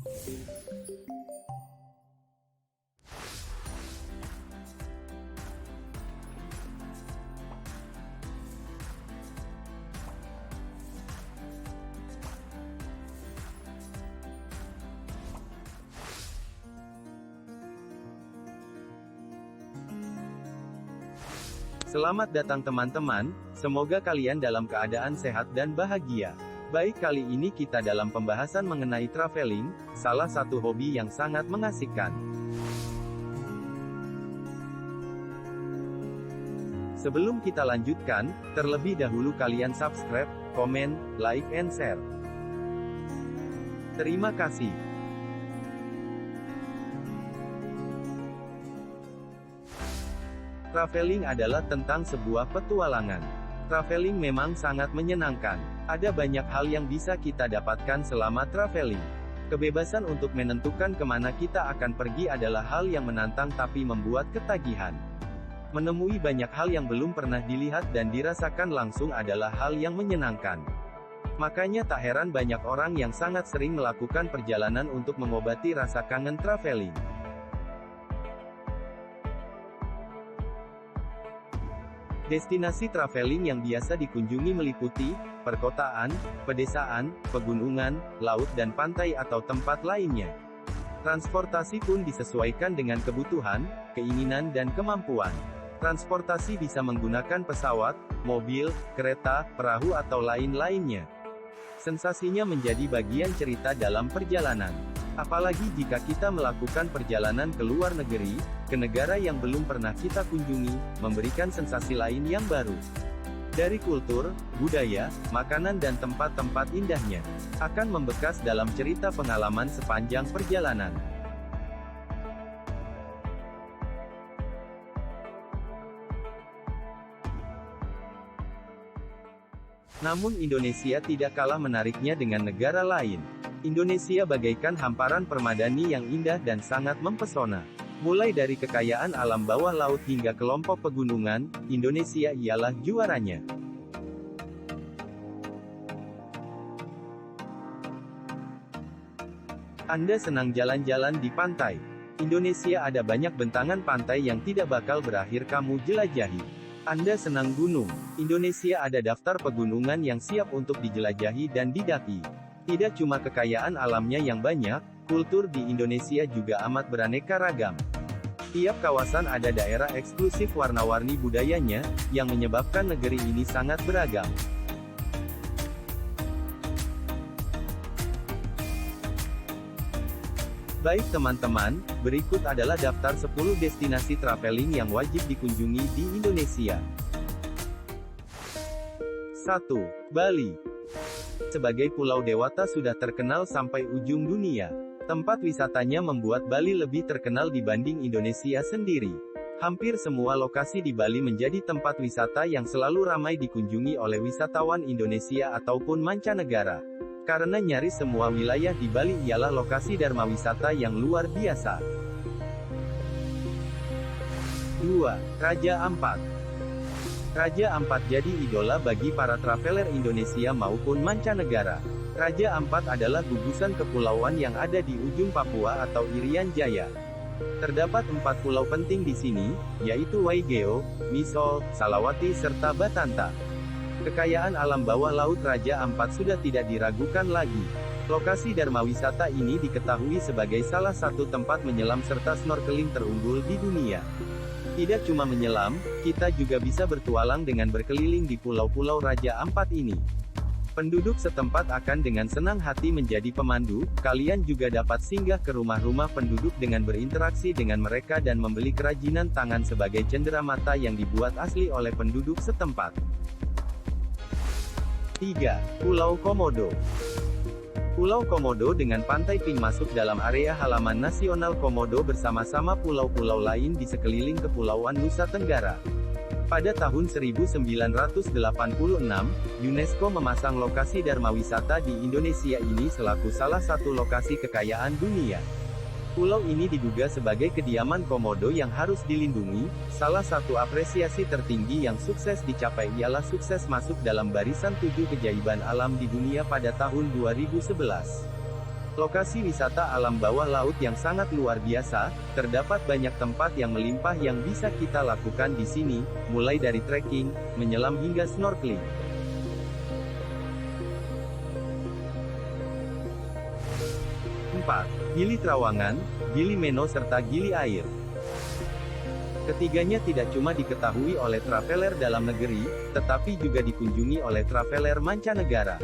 Selamat datang teman-teman, semoga kalian dalam keadaan sehat dan bahagia. Baik, kali ini kita dalam pembahasan mengenai traveling, salah satu hobi yang sangat mengasihkan. Sebelum kita lanjutkan, terlebih dahulu kalian subscribe, komen, like and share. Terima kasih. Traveling adalah tentang sebuah petualangan. Traveling memang sangat menyenangkan. Ada banyak hal yang bisa kita dapatkan selama traveling. Kebebasan untuk menentukan kemana kita akan pergi adalah hal yang menantang tapi membuat ketagihan. Menemui banyak hal yang belum pernah dilihat dan dirasakan langsung adalah hal yang menyenangkan. Makanya tak heran banyak orang yang sangat sering melakukan perjalanan untuk mengobati rasa kangen traveling. Destinasi traveling yang biasa dikunjungi meliputi perkotaan, pedesaan, pegunungan, laut dan pantai atau tempat lainnya. Transportasi pun disesuaikan dengan kebutuhan, keinginan dan kemampuan. Transportasi bisa menggunakan pesawat, mobil, kereta, perahu atau lain-lainnya. Sensasinya menjadi bagian cerita dalam perjalanan. Apalagi jika kita melakukan perjalanan ke luar negeri, ke negara yang belum pernah kita kunjungi, memberikan sensasi lain yang baru. Dari kultur, budaya, makanan dan tempat-tempat indahnya, akan membekas dalam cerita pengalaman sepanjang perjalanan. Namun Indonesia tidak kalah menariknya dengan negara lain. Indonesia bagaikan hamparan permadani yang indah dan sangat mempesona. Mulai dari kekayaan alam bawah laut hingga kelompok pegunungan, Indonesia ialah juaranya. Anda senang jalan-jalan di pantai? Indonesia ada banyak bentangan pantai yang tidak bakal berakhir kamu jelajahi. Anda senang gunung? Indonesia ada daftar pegunungan yang siap untuk dijelajahi dan didaki. Tidak cuma kekayaan alamnya yang banyak, kultur di Indonesia juga amat beraneka ragam. Tiap kawasan ada daerah eksklusif warna-warni budayanya, yang menyebabkan negeri ini sangat beragam. Baik teman-teman, berikut adalah daftar 10 destinasi traveling yang wajib dikunjungi di Indonesia. 1. Bali. Sebagai pulau dewata sudah terkenal sampai ujung dunia. Tempat wisatanya membuat Bali lebih terkenal dibanding Indonesia sendiri. Hampir semua lokasi di Bali menjadi tempat wisata yang selalu ramai dikunjungi oleh wisatawan Indonesia ataupun mancanegara. Karena nyaris semua wilayah di Bali ialah lokasi dharma wisata yang luar biasa. 2. Raja Ampat. Raja Ampat jadi idola bagi para traveler Indonesia maupun mancanegara. Raja Ampat adalah gugusan kepulauan yang ada di ujung Papua atau Irian Jaya. Terdapat 4 pulau penting di sini, yaitu Waigeo, Misol, Salawati serta Batanta. Kekayaan alam bawah laut Raja Ampat sudah tidak diragukan lagi. Lokasi dharma wisata ini diketahui sebagai salah satu tempat menyelam serta snorkeling terunggul di dunia. Tidak cuma menyelam, kita juga bisa bertualang dengan berkeliling di pulau-pulau Raja Ampat ini. Penduduk setempat akan dengan senang hati menjadi pemandu, kalian juga dapat singgah ke rumah-rumah penduduk dengan berinteraksi dengan mereka dan membeli kerajinan tangan sebagai cenderamata yang dibuat asli oleh penduduk setempat. 3. Pulau Komodo. Pulau Komodo dengan pantai Pink masuk dalam area halaman nasional Komodo bersama-sama pulau-pulau lain di sekeliling Kepulauan Nusa Tenggara. Pada tahun 1986, UNESCO memasang lokasi dharma wisata di Indonesia ini selaku salah satu lokasi kekayaan dunia. Pulau ini diduga sebagai kediaman Komodo yang harus dilindungi. Salah satu apresiasi tertinggi yang sukses dicapai ialah sukses masuk dalam barisan 7 keajaiban alam di dunia pada tahun 2011. Lokasi wisata alam bawah laut yang sangat luar biasa, terdapat banyak tempat yang melimpah yang bisa kita lakukan di sini, mulai dari trekking, menyelam hingga snorkeling. 4. Gili Trawangan, Gili Meno serta Gili Air. Ketiganya tidak cuma diketahui oleh traveler dalam negeri, tetapi juga dikunjungi oleh traveler mancanegara.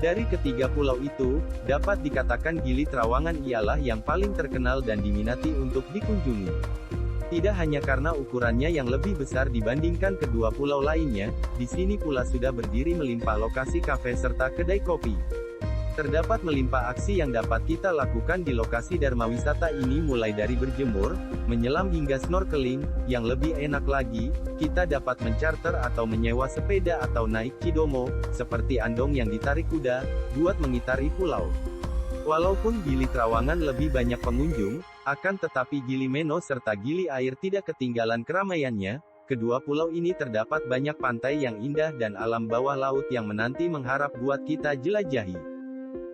Dari ketiga pulau itu, dapat dikatakan Gili Trawangan ialah yang paling terkenal dan diminati untuk dikunjungi. Tidak hanya karena ukurannya yang lebih besar dibandingkan kedua pulau lainnya, di sini pula sudah berdiri melimpah lokasi kafe serta kedai kopi. Terdapat melimpah aksi yang dapat kita lakukan di lokasi Dharma Wisata ini mulai dari berjemur, menyelam hingga snorkeling. Yang lebih enak lagi, kita dapat mencarter atau menyewa sepeda atau naik Cidomo, seperti andong yang ditarik kuda, buat mengitari pulau. Walaupun Gili Trawangan lebih banyak pengunjung, akan tetapi Gili Meno serta Gili Air tidak ketinggalan keramaiannya. Kedua pulau ini terdapat banyak pantai yang indah dan alam bawah laut yang menanti mengharap buat kita jelajahi.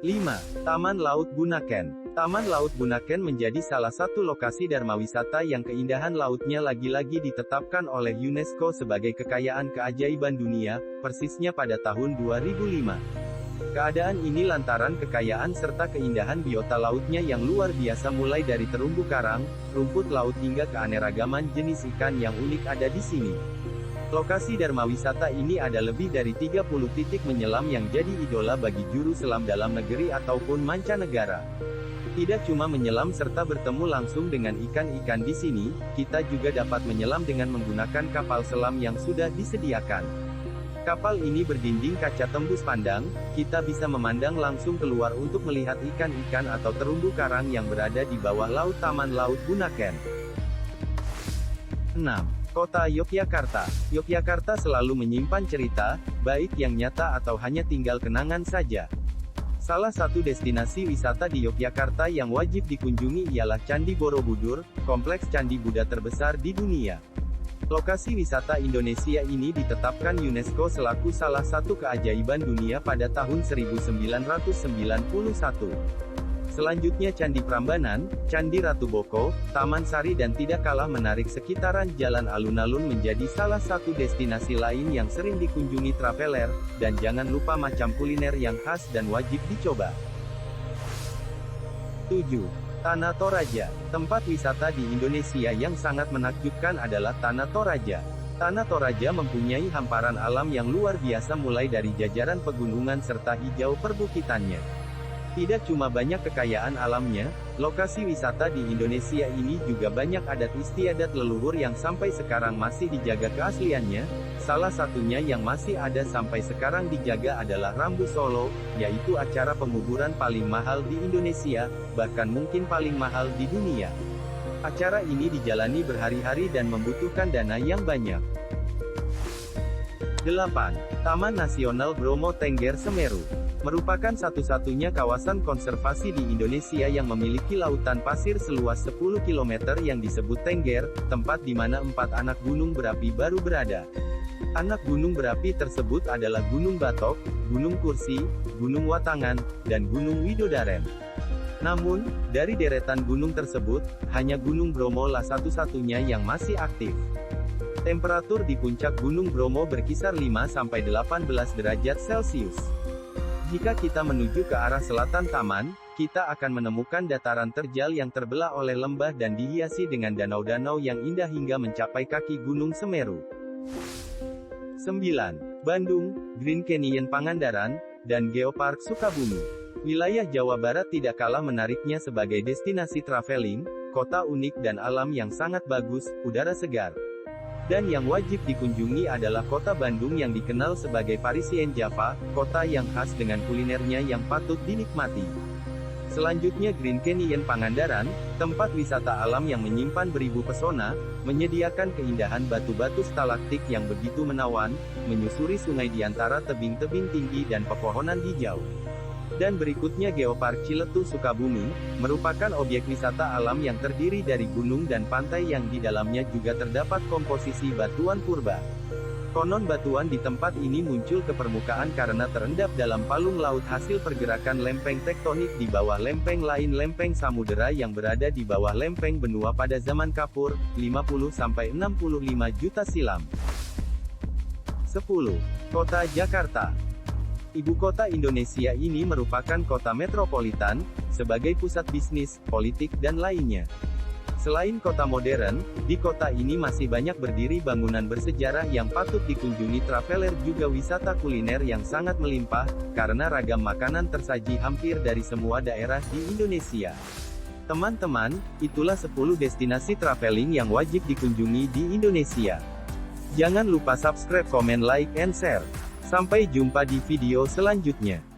5. Taman Laut Bunaken. Taman Laut Bunaken menjadi salah satu lokasi Dharma Wisata yang keindahan lautnya lagi-lagi ditetapkan oleh UNESCO sebagai kekayaan keajaiban dunia, persisnya pada tahun 2005. Keadaan ini lantaran kekayaan serta keindahan biota lautnya yang luar biasa mulai dari terumbu karang, rumput laut hingga keanekaragaman jenis ikan yang unik ada di sini. Lokasi Dharma Wisata ini ada lebih dari 30 titik menyelam yang jadi idola bagi juru selam dalam negeri ataupun mancanegara. Tidak cuma menyelam serta bertemu langsung dengan ikan-ikan di sini, kita juga dapat menyelam dengan menggunakan kapal selam yang sudah disediakan. Kapal ini berdinding kaca tembus pandang, kita bisa memandang langsung keluar untuk melihat ikan-ikan atau terumbu karang yang berada di bawah laut Taman Laut Bunaken. 6. Kota Yogyakarta. Yogyakarta selalu menyimpan cerita, baik yang nyata atau hanya tinggal kenangan saja. Salah satu destinasi wisata di Yogyakarta yang wajib dikunjungi ialah Candi Borobudur, kompleks candi Buddha terbesar di dunia. Lokasi wisata Indonesia ini ditetapkan UNESCO selaku salah satu keajaiban dunia pada tahun 1991. Selanjutnya Candi Prambanan, Candi Ratu Boko, Taman Sari dan tidak kalah menarik sekitaran Jalan Alun-Alun menjadi salah satu destinasi lain yang sering dikunjungi traveler, dan jangan lupa macam kuliner yang khas dan wajib dicoba. 7. Tanah Toraja. Tempat wisata di Indonesia yang sangat menakjubkan adalah Tanah Toraja. Tanah Toraja mempunyai hamparan alam yang luar biasa mulai dari jajaran pegunungan serta hijau perbukitannya. Tidak cuma banyak kekayaan alamnya, lokasi wisata di Indonesia ini juga banyak adat istiadat leluhur yang sampai sekarang masih dijaga keasliannya. Salah satunya yang masih ada sampai sekarang dijaga adalah Rambu Solo, yaitu acara penguburan paling mahal di Indonesia, bahkan mungkin paling mahal di dunia. Acara ini dijalani berhari-hari dan membutuhkan dana yang banyak. 8. Taman Nasional Bromo Tengger Semeru. Merupakan satu-satunya kawasan konservasi di Indonesia yang memiliki lautan pasir seluas 10 km yang disebut Tengger, tempat di mana 4 anak gunung berapi baru berada. Anak gunung berapi tersebut adalah Gunung Batok, Gunung Kursi, Gunung Watangan, dan Gunung Widodaren. Namun, dari deretan gunung tersebut, hanya Gunung Bromo lah satu-satunya yang masih aktif. Temperatur di puncak Gunung Bromo berkisar 5-18 derajat Celcius. Jika kita menuju ke arah selatan taman, kita akan menemukan dataran terjal yang terbelah oleh lembah dan dihiasi dengan danau-danau yang indah hingga mencapai kaki Gunung Semeru. 9. Bandung, Green Canyon Pangandaran, dan Geopark Sukabumi. Wilayah Jawa Barat tidak kalah menariknya sebagai destinasi traveling, kota unik dan alam yang sangat bagus, udara segar. Dan yang wajib dikunjungi adalah kota Bandung yang dikenal sebagai Parisien Java, kota yang khas dengan kulinernya yang patut dinikmati. Selanjutnya Green Canyon Pangandaran, tempat wisata alam yang menyimpan beribu pesona, menyediakan keindahan batu-batu stalaktik yang begitu menawan, menyusuri sungai di antara tebing-tebing tinggi dan pepohonan hijau. Dan berikutnya Geopark Ciletu Sukabumi, merupakan objek wisata alam yang terdiri dari gunung dan pantai yang di dalamnya juga terdapat komposisi batuan purba. Konon batuan di tempat ini muncul ke permukaan karena terendap dalam palung laut hasil pergerakan lempeng tektonik di bawah lempeng lain lempeng samudera yang berada di bawah lempeng benua pada zaman Kapur, 50-65 juta silam. 10. Kota Jakarta. Ibu kota Indonesia ini merupakan kota metropolitan, sebagai pusat bisnis, politik dan lainnya. Selain kota modern, di kota ini masih banyak berdiri bangunan bersejarah yang patut dikunjungi traveler juga wisata kuliner yang sangat melimpah, karena ragam makanan tersaji hampir dari semua daerah di Indonesia. Teman-teman, itulah 10 destinasi traveling yang wajib dikunjungi di Indonesia. Jangan lupa subscribe, komen, like, and share. Sampai jumpa di video selanjutnya.